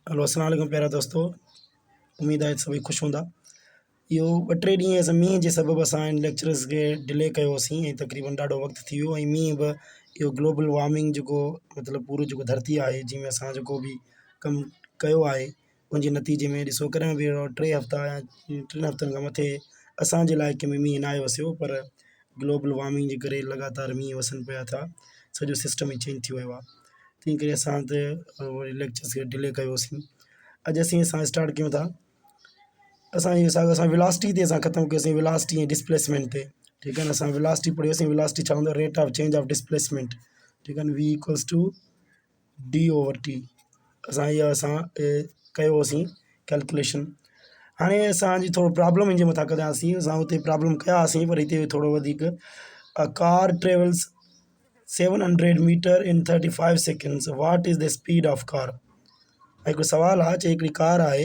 हलो अस्सलाम वालेकुम प्यारा दोस्तों। उम्मीद आहे सभई ख़ुशि हूंदा। इहो 2-3 ॾींहं असां मींहं जे सबबु असां हिन लेक्चर्स खे डिले कयोसीं ऐं तक़रीबन ॾाढो वक़्तु थी वियो ऐं मींहुं बि इहो ग्लोबल वार्मिंग जेको मतिलबु पूरो जेको धरती आहे जंहिंमें असां जेको बि कमु कयो आहे उनजे नतीजे में ॾिसो कॾहिं बि 3 हफ़्ता या 3 हफ़्तनि खां मथे असांजे इलाइक़े में मींहुं न आयो वसियो, पर ग्लोबल वार्मिंग जे करे लगातार मींहं वसनि पिया था, सॼो सिस्टम ई चेंज थी वियो आहे। तंहिं करे असां त वरी लेक्चर्स खे डिले कयोसीं। अॼु असां स्टार्ट कयूं था। असां वेलासिटी ते असां ख़तमु कयोसीं, वेलासिटी ऐं डिस्प्लेसमेंट ते। ठीकु आहे न। असां वेलासिटी पढ़ियोसीं। वेलासिटी छा हूंदो आहे? Rate of change of displacement. ठीकु आहे न। V equals to D/T। असां कयोसीं कैलकुलेशन। हाणे असांजी थोरो प्रॉब्लम हिन जे मथां कंदासीं। असां हुते प्रॉब्लम कया हुआसीं, पर हिते थोरो वधीक। अ कार ट्रेवल्स 700 मीटर इन 35 seconds. What is the speed of car? हिकिड़ो सवाल आहे, चए हिकिड़ी कार आहे,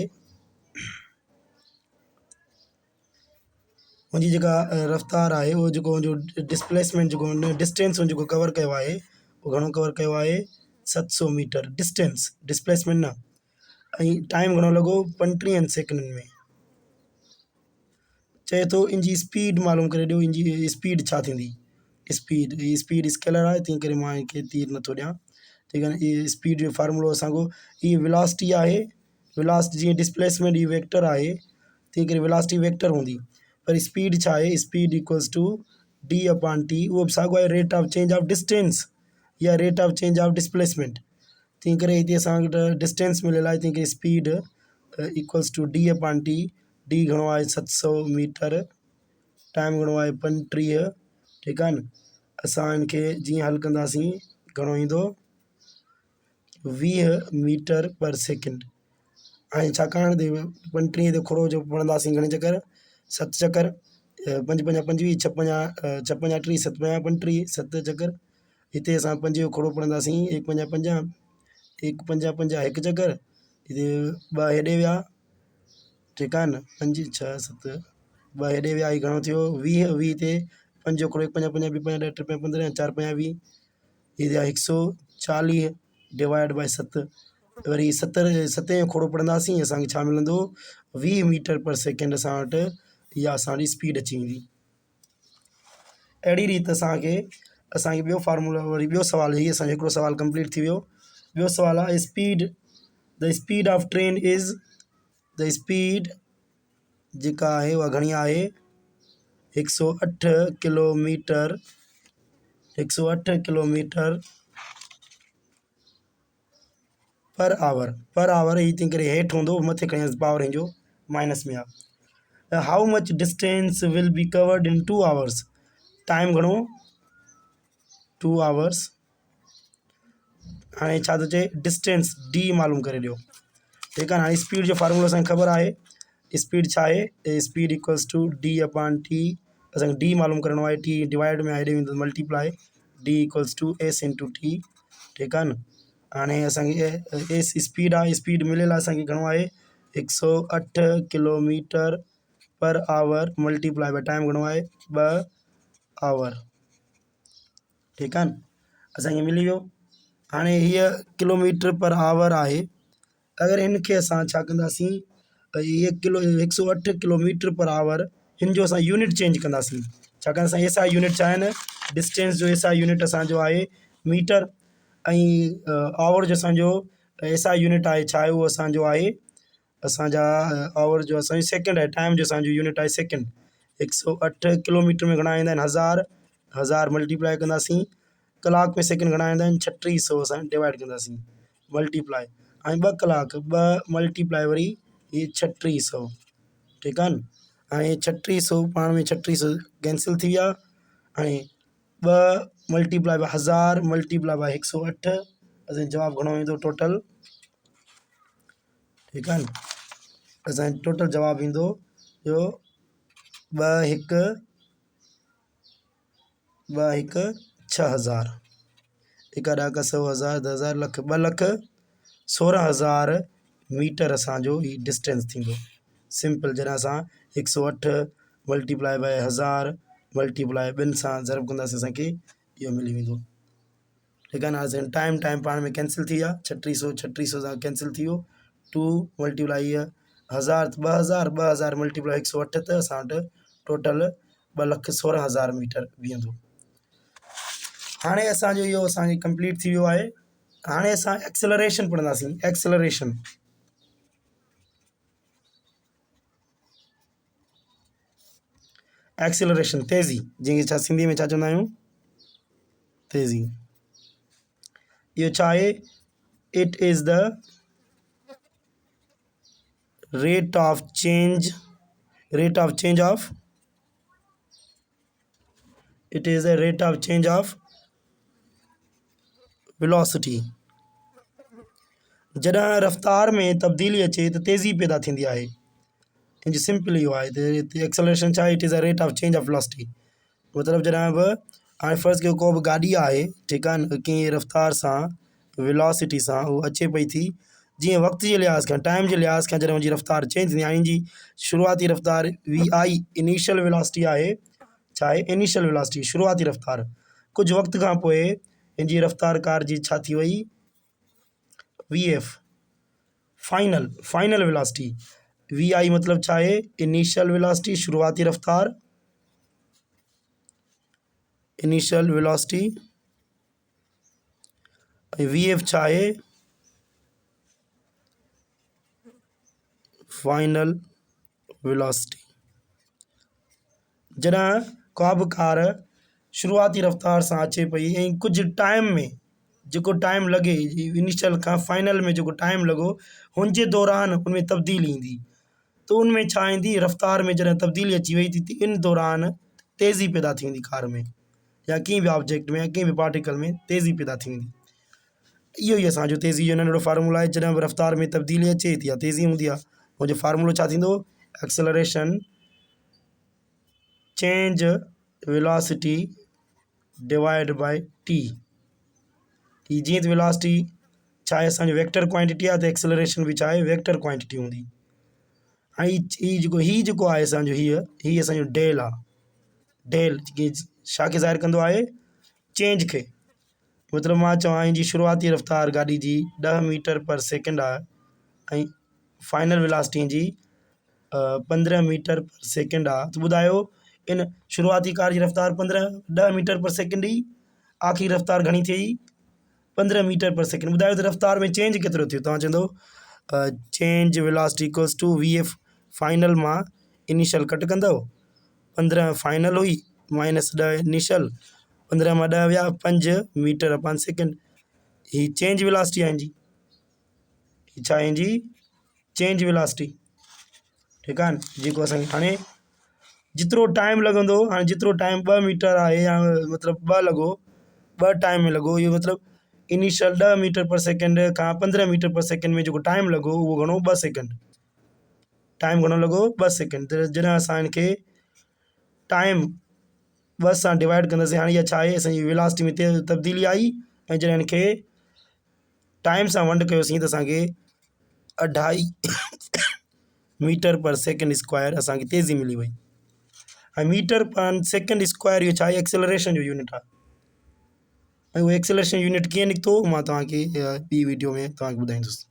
उनजी जेका रफ़्तार आहे उहो जेको उनजो डिस्प्लेसमेंट जेको डिस्टेंस जेको कवर कयो आहे उहो घणो कवर कयो आहे? 700 मीटर डिस्टेंस, डिस्प्लेसमेंट न। ऐं टाइम घणो लॻो? 35 सेकंडनि में। चए थो इनजी स्पीड मालूम करे ॾियो, इनजी स्पीड छा थींदी? स्पीड स्केलर आहे, तंहिं करे मां हिनखे तीर नथो ॾियां। ठीकु आहे न। इहे स्पीड जो फार्मूलो असांखो, हीअ वेलासिटी आहे। वेलासिटी जीअं डिस्प्लेसमेंट ही वेक्टर आहे, तंहिं करे वेलासिटी वेक्टर हूंदी, पर स्पीड छा आहे? Speed equals to D/T। उहो बि साॻियो आहे, rate of change of distance या rate of change of displacement. तंहिं करे हिते असां वटि डिस्टेंस मिलियल आहे, तंहिं करे speed equals to D/T। D घणो आहे? 700 मीटर। टाइम घणो आहे? 35। ठीकु आहे न। असां हिनखे जीअं हल कंदासीं, घणो ईंदो? 20 मीटर पर सेकेंड। ऐं छाकाणि ते 35 ते खोड़ो जो पढ़ंदासीं, घणे चकर? 7 चकर। 5 पंजा 25, 6 पंजा 30, 7 पंजा 35, 7 चकर। हिते असां 5 जो खोड़ो पढ़ंदासीं, 1 पंजा 50, 1 पंजा 50, 1 चकर। हिते 2 हेॾे विया। ठीकु आहे न। 5 6 7, 2 हेॾे विया। ही घणो थियो? 20 ते 5 जो खोड़ो 1 पंजा 50, 2 पंजा 10, 3 पंजा 15, 4 पंजा 20। ही थिया 140 डिवाइड बाय 7। वरी 7 जो खोड़ो पढ़ंदासीं, असांखे छा मिलंदो? 20 मीटर पर सेकेंड असां वटि इहा असांजी स्पीड अची वेंदी। अहिड़ी रीति असांखे ॿियो फार्मूलो, वरी ॿियो सुवालु, हीअ असांजो हिकिड़ो सुवालु कंप्लीट थी वियो। ॿियो सुवालु आहे, the speed of train is, the speed जेका आहे उहा घणी आहे? 108 kilometre, 108 kilometre per hour. Per hour ही तंहिं करे हेठि हूंदो, मथे खणी पावर हिनजो माइनस में आहे। How much distance will be covered in 2 hours? Time घणो? 2 hours। हाणे छा थो चए? डिस्टेंस D मालूम करे ॾियो। ठीकु आहे न। हाणे स्पीड जो फार्मूलो असांखे ख़बर आहे। स्पीड छा आहे? Speed equals to D/T। असांखे D मालूम करिणो आहे। T डिवाइड में हेॾे वेंदो multiply. D equals two S/T। ठीकु आहे न। हाणे असांखे एस स्पीड आहे, स्पीड मिलियल आहे असांखे, घणो आहे? 108 kilometre per hour multiply by time घणो आहे? 2 आवर। ठीकु आहे न। असांखे मिली वियो। हाणे हीअ किलोमीटर पर आवर आहे। अगरि हिनखे असां छा कंदासीं, हीअ 108 किलोमीटर पर आवर, हिन जो असां यूनिट चेंज कंदासीं। छाकाणि असां SI यूनिट छा आहिनि? डिस्टेंस जो SI यूनिट असांजो आहे मीटर, ऐं आवर जो असांजो SI यूनिट आहे छा आहे? उहो असांजो आहे, असांजा आवर जो असांजो सेकेंड आहे, टाइम जो असांजो यूनिट आहे सेकेंड। 108 किलोमीटर में घणा ईंदा आहिनि? 1000 मल्टीप्लाई कंदासीं। कलाक में सेकेंड घणा ईंदा आहिनि? 3600 असां डिवाइड कंदासीं, मल्टीप्लाई। ऐं 2 कलाक, 2 मल्टीप्लाई वरी ही 3600। ठीकु आहे न। हाणे 3600 पाण में 3600 कैंसिल थी विया। हाणे 2 मल्टीप्लाई बाय 1000 मल्टीप्लाई बाय 108, असांजो जवाबु घणो ईंदो टोटल? ठीकु आहे न। असांजो टोटल जवाबु ईंदो जो 2 1 6000। 1 ॾह 100 1000 10,000 लख, 2,16,000 मीटर असांजो ही डिस्टेंस थींदो। सिंपल। जॾहिं असां 108 मल्टीप्लाई बाय 1000 मल्टीप्लाई 2 सां ज़रब कंदासीं, असांखे इहो मिली वेंदो। ठीकु आहे न। असांजो टाइम पाण में कैंसिल थी विया। 3600 सां कैंसिल थी वियो। 2 मल्टीप्लाई 1000 2000 मल्टीप्लाई 108 त असां वटि टोटल 2,16,000 मीटर बीहंदो। हाणे असांजो इहो असांखे कंप्लीट थी वियो आहे। हाणे असां एक्सेलरेशन पढ़ंदासीं। एक्सेलरेशन एक्सेलरेशन तेज़ी, जंहिंखे छा सिंधी में छा चवंदा आहियूं, तेज़ी। इहो छा आहे, it is the rate of change of it is a rate of change of velocity। जॾहिं रफ़्तार में तब्दीली अचे त तेज़ी पैदा थींदी आहे। इन जो सिंपल इहो आहे त एक्सेलरेशन छा आहे, it is a rate of change of velocity. मतिलबु जॾहिं बि हाणे फ़र्ज़ु कयो को बि गाॾी आहे, ठीकु आहे न, कंहिं रफ़्तार सां वेलोसिटी सां उहो अचे पई थी, जीअं वक़्त जे लिहाज़ खां टाइम जे लिहाज़ खां जॾहिं हुनजी रफ़्तार चेंज थींदी आहे, हिन जी शुरूआती रफ़्तार VI इनिशियल वेलोसिटी आहे। छा आहे, इनिशियल वेलोसिटी, शुरूआती रफ़्तार। कुझु वक़्त खां पोइ हिन जी रफ़्तार कार जी छा थी वई, VF फाइनल वेलोसिटी। VI मतिलबु छा आहे, इनिशियल वेलोसिटी, शुरूआती रफ़्तार, इनिशियल वेलोसिटी। VF छा आहे, फाइनल वेलोसिटी। जॾहिं का बि कार शुरूआती रफ़्तार सां अचे पई ऐं कुझु टाइम में जेको टाइम लॻे, इनिशियल खां फाइनल में जेको टाइम लॻो, हुन जे दौरान उनमें तब्दीली ईंदी, त उनमें छा ईंदी, रफ़्तार में जॾहिं तब्दीली अची वई थी, इन दौरान तेज़ी पैदा थींदी कार में, या कंहिं बि ऑब्जेक्ट में, या कंहिं बि पार्टिकल में तेज़ी पैदा थींदी। इहो ई असांजो तेज़ी जो नंढिड़ो फार्मूला आहे। जॾहिं बि रफ़्तार में तब्दीली अचे थी या तेज़ी हूंदी आहे, हुनजो फार्मूलो छा थींदो, acceleration change velocity divide by t. ही जीअं त वेलोसिटी छा आहे, असांजो वेक्टर क्वांटिटी आहे, त एक्सेलरेशन बि छा आहे, वेक्टर क्वांटिटी हूंदी। हाणे ही जेको आहे असांजो, हीअ असांजो डेल आहे। डेल छा खे ज़ाहिर कंदो आहे, चेंज खे। मतिलबु मां चवां हिन जी शुरूआती रफ़्तार गाॾी जी 10 मीटर पर सेकेंड आहे, ऐं फाइनल वेलोसिटी जी 15 मीटर पर सेकेंड आहे। त ॿुधायो इन शुरूआती कार जी रफ़्तार 10 मीटर पर सेकेंड हुई, आख़िरी रफ़्तार घणी थी, 15 मीटर पर सेकेंड। ॿुधायो त रफ़्तार में चेंज केतिरो थियो। तव्हां चवंदो change velocity equals to VF final मां इनिशियल कट कंदव, 15 फाइनल हुई माइनस 10 इनिशियल, 15 मां 10 विया 5 मीटर अपन सेकेंड। ही चेंज वेलोसिटी आहे जी, ही छा आहे जी, चेंज वेलोसिटी। ठीकु आहे न, जेको असांखे हाणे जेतिरो टाइम लॻंदो, हाणे जेतिरो टाइम 2 मीटर आहे, या मतिलबु 2 लॻो, 2 टाइम में लॻो, इहो मतिलबु इनिशियल 10 मीटर पर सेकेंड खां 15 मीटर पर सेकेंड में जेको टाइम लॻो, उहो घणो, 2 सेकेंड। टाइम घणो लॻो, 2 सेकेंड। त जॾहिं असां हिनखे टाइम 2 सां डिवाइड कंदासीं, हाणे इहा छा आहे, असांजी वेलोसिटी में तब्दीली आई, ऐं जॾहिं हिनखे टाइम सां वंड कयोसीं त असांखे 2.5 मीटर पर सेकेंड स्क्वायर असांखे तेज़ी मिली वई। ऐं मीटर पर सेकेंड स्क्वायर इहो छा आहे, एक्सेलरेशन जो यूनिट आहे। ऐं उहो एक्सेलरेशन यूनिट कीअं निकितो, मां तव्हांखे ॿी वीडियो में तव्हांखे ॿुधाईंदुसि।